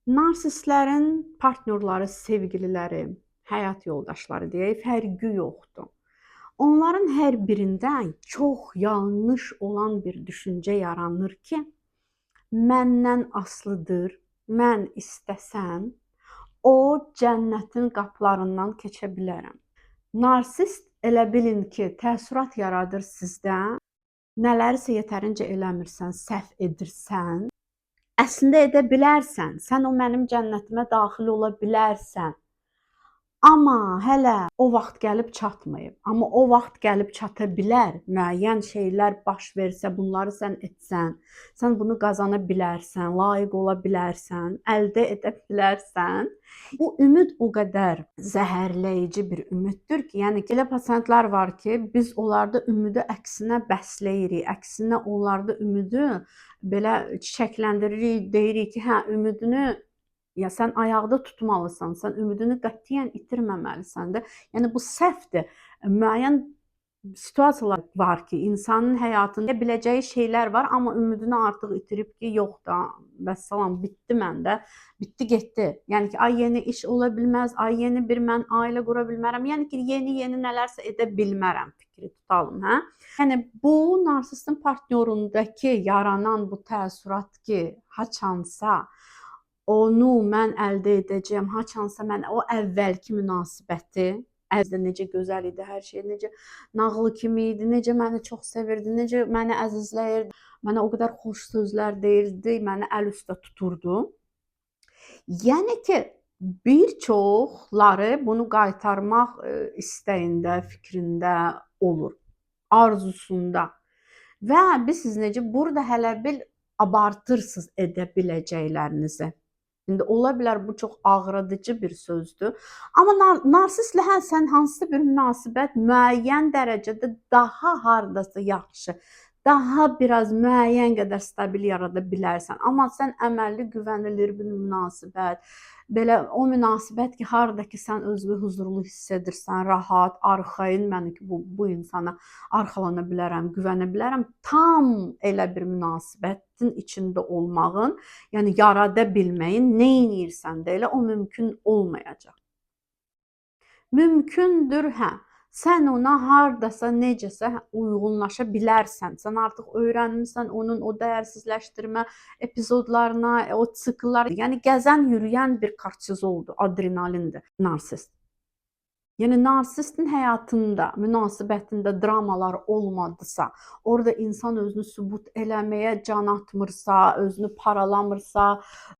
Narsistlərin partnyorları, sevgililəri, həyat yoldaşları deyək, fərqi yoxdur. Onların hər birində çox yanlış olan bir düşüncə yaranır ki, məndən asılıdır, mən istəsəm, o cənnətin qapılarından keçə bilərəm. Narsist elə bilin ki, təəssürat yaradır sizdə, nələrisə yetərincə eləmirsən, səhv edirsən. Əslində edə bilərsən, sən o mənim cənnətimə daxil ola bilərsən. Amma hələ o vaxt gəlib çatmayıb. Amma o vaxt gəlib çata bilər. Müəyyən şeylər baş versə, bunları sən etsən, sən bunu qazana bilərsən, layiq ola bilərsən, əldə edə bilərsən. Bu ümid o qədər zəhərləyici bir ümiddir ki, yəni ki, elə pasientlər var ki, biz onlarda ümidi əksinə bəsləyirik, əksinə onlarda ümidi belə çiçəkləndiririk, deyirik ki, hə, ümidini ya sən ayaqda tutmalısan, sən ümidini qətiyyən itirməməlisən də. Yəni bu səhvdir. Müəyyən situasiyalar var ki, insanın həyatında biləcəyi şeylər var, amma ümidini artıq itirib ki, yox da, vəssalam, bitdi məndə, bitdi getdi. Yəni ki, ay yeni iş ola bilməz, ay yeni bir mən ailə qura bilmərəm. Yəni ki, yeni nələrsə edə bilmərəm fikri tutalım, hə? Yəni bu narsistin partnyorundakı yaranan bu təəssürat ki, haçansa onu mən əldə edəcəyəm, haçansa mən o əvvəlki münasibəti, əvvəldə necə gözəl idi, hər şey necə nağılı kimi idi, necə məni çox sevirdi, necə məni əzizləyirdi, mənə o qədər xoş sözlər deyirdi, məni əl üstə tuturdu. Yəni ki, bir çoxları bunu qaytarmaq istəyində, fikrində olur, arzusunda. Və siz necə burada hələ bir abartırsınız edə biləcəklərinizi. İndi ola bilər bu çox ağrıdıcı bir sözdür. Amma narsistlə hə, sən hansısa bir münasibət müəyyən dərəcədə daha hardasa yaxşı, daha biraz müəyyən qədər stabil yarada bilərsən. Amma sən əməlli güvənilir bir münasibət, belə o münasibət ki, harda ki sən özünü huzurlu hiss edirsən, rahat, arxayın, mən ki bu insana arxalana bilərəm, güvənə bilərəm. Tam elə bir münasibətin içində olmağın, yəni yarada bilməyin, nə edirsən də elə o mümkün olmayacaq. Mümkündür, hə. Sən ona hardasa necəsə uyğunlaşa bilərsən. Sən artıq öyrənmisən onun o dəyərsizləşdirmə epizodlarına, o sikllar, yəni gəzən, yürüyən bir kortizoldur, adrenalindir narsist. Yəni narsistin həyatında, münasibətində dramalar olmadısa, orada insan özünü sübut eləməyə can atmırsa, özünü paralamırsa,